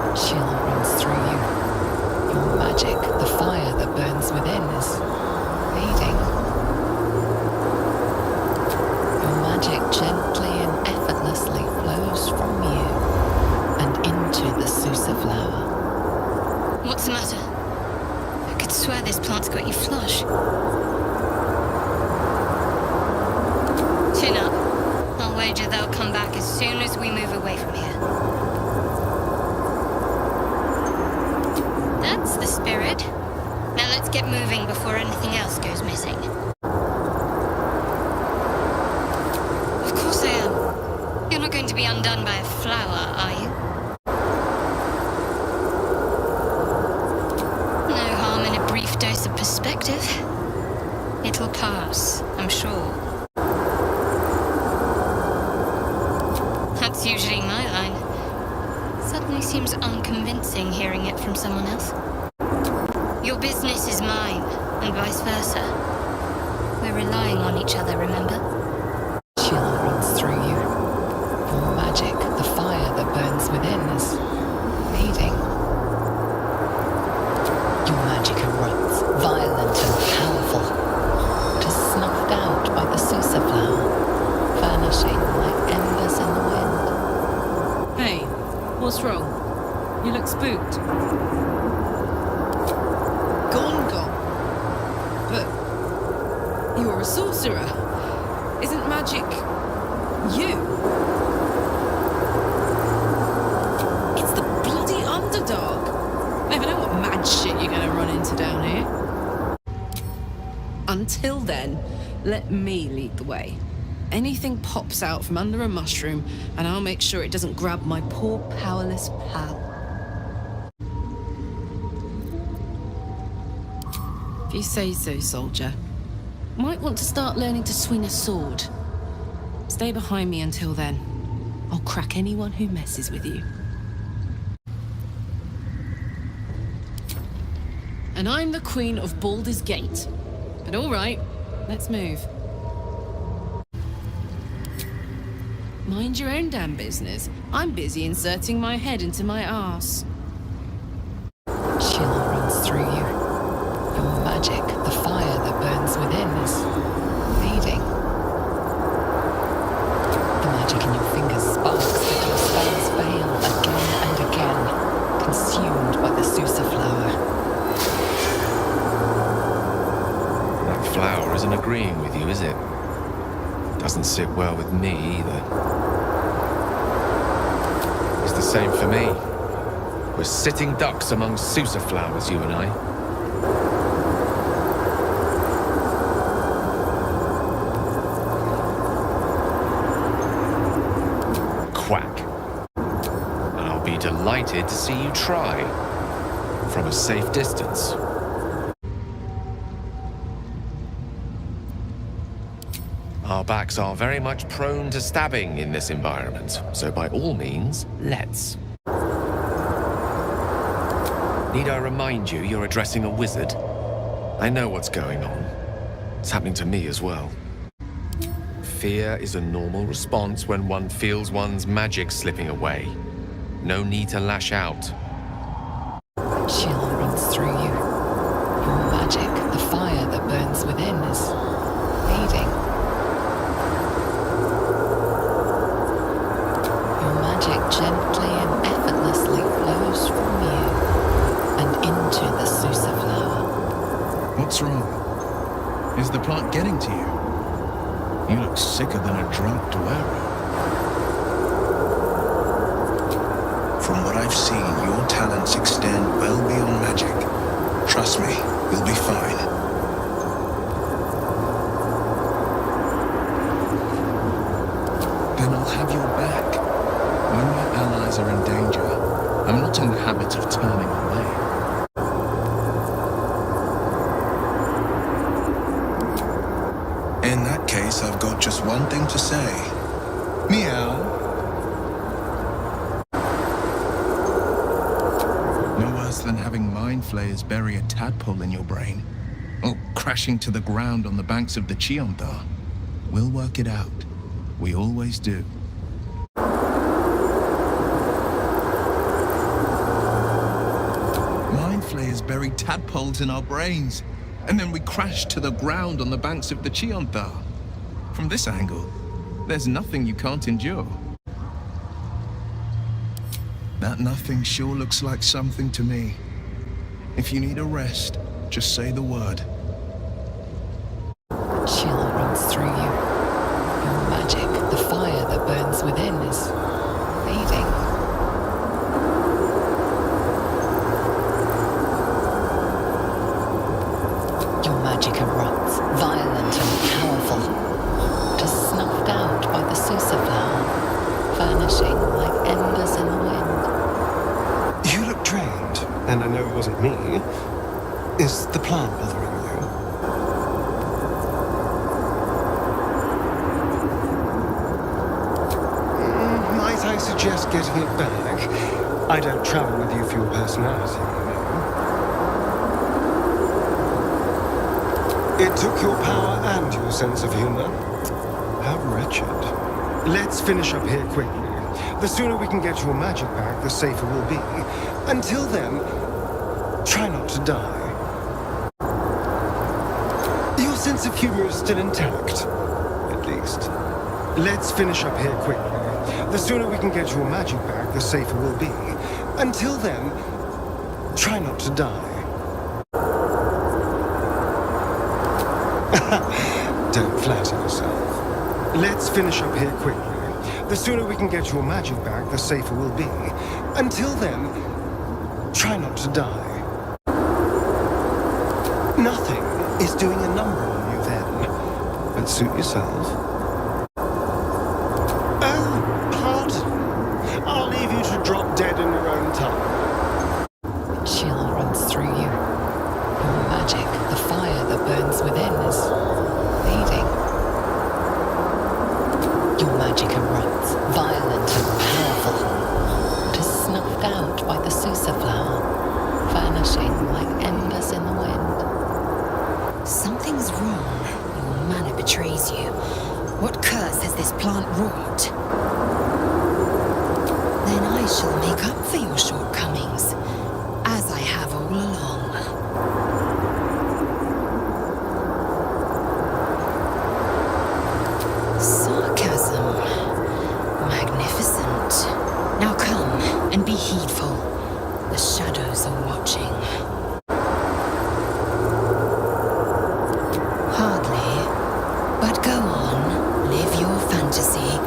Chill runs through you. Your magic, the fire that burns within, is fading. Your magic gently and effortlessly flows from you and into the Sussur flower. What's the matter? I could swear this plant's got you flush. Chin up. I'll wager they'll come back as soon as we move away from here. That's the spirit. Now let's get moving before anything else goes missing. Of course I am. You're not going to be undone by a flower, are you? No harm in a brief dose of perspective. It'll pass, I'm sure. That's usually my line. Suddenly seems unconvincing hearing it from someone else. Your business is mine, and vice versa. We're relying on each other, remember? Chill runs through you. Your magic, the fire that burns within, is fading. Your magic erupts, violent and powerful, just snuffed out by the Sussur flower, vanishing like embers in the wind. Hey, what's wrong? You look spooked. Gone. But you're a sorcerer. Isn't magic you? It's the bloody underdog. Never know what mad shit you're gonna run into down here. Until then, let me lead the way. Anything pops out from under a mushroom, and I'll make sure it doesn't grab my poor, powerless pal. If you say so, soldier. Might want to start learning to swing a sword. Stay behind me until then. I'll crack anyone who messes with you. And I'm the Queen of Baldur's Gate. But all right, let's move. Mind your own damn business. I'm busy inserting my head into my arse. Chill runs through you. Your magic, the fire that burns within, is fading. The magic in your fingers sparks that your spells fail again and again, consumed by the Sussur flower. That flower isn't agreeing with you, is it? Doesn't sit well with me either. It's the same for me. We're sitting ducks among Sussur flowers, you and I. Quack. And I'll be delighted to see you try. From a safe distance. Our backs are very much prone to stabbing in this environment, so by all means, let's. Need I remind you you're addressing a wizard? I know what's going on. It's happening to me as well. Fear is a normal response when one feels one's magic slipping away. No need to lash out. Chill runs through you. Your magic, the fire that burns within, is fading. Your magic gently and effortlessly flows from you and into the Sussur flower. What's wrong? Is the plant getting to you? You look sicker than a drunk dweller. From what I've seen, your talents extend well beyond magic. Trust me, you'll be fine. Then I'll have your back. When my allies are in danger, I'm not in the habit of turning away. In that case, I've got just one thing to say. Meow. No worse than having mind flayers bury a tadpole in your brain, or crashing to the ground on the banks of the Cheondar. We'll work it out. We always do. bury tadpoles in our brains, and then we crash to the ground on the banks of the Chionthar. From this angle, there's nothing you can't endure. That nothing sure looks like something to me. If you need a rest, just say the word. Chill runs through you. Your magic, the fire that burns within, is fading. Your magic erupts, violent and powerful, just snuffed out by the Sussur flower, vanishing like embers in the wind. You look drained, and I know it wasn't me. Is the plant bothering you? Might I suggest getting it back? I don't travel with you for your personality, you know. It took your power and your sense of humor. How wretched. Let's finish up here quickly. The sooner we can get your magic back, the safer we'll be. Until then, try not to die. Your sense of humor is still intact, at least. Let's finish up here quickly. The sooner we can get your magic back, the safer we'll be. Until then, try not to die. Don't flatter yourself. Let's finish up here quickly. The sooner we can get your magic back, the safer we'll be. Until then, try not to die. Nothing is doing a number on you then, but suit yourself. Oh, pardon. I'll leave you to drop dead in your own time. Chill runs through you. Your magic, the fire that burns within, is fading. Your magic erupts, violent and powerful, just snuffed out by the Sussur flower, vanishing like embers in the wind. Something's wrong. Your manner betrays you. What curse has this plant wrought? Then I shall make up for your shortcomings, as I have all along. Sarcasm. Magnificent. Now come and be heedful. The shadows are watching. Hardly. But go on. Live your fantasy.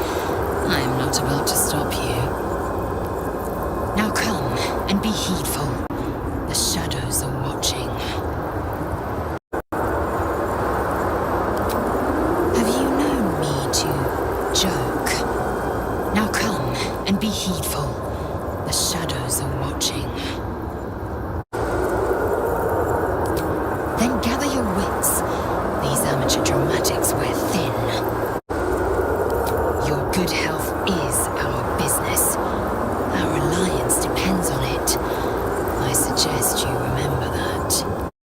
I am not about to stop you. Now come and be heedful. The shadows are watching. Have you known me to joke? Now come and be heedful. The shadows are watching. Then gather your wits. These amateur dramatics wear thin. Your good health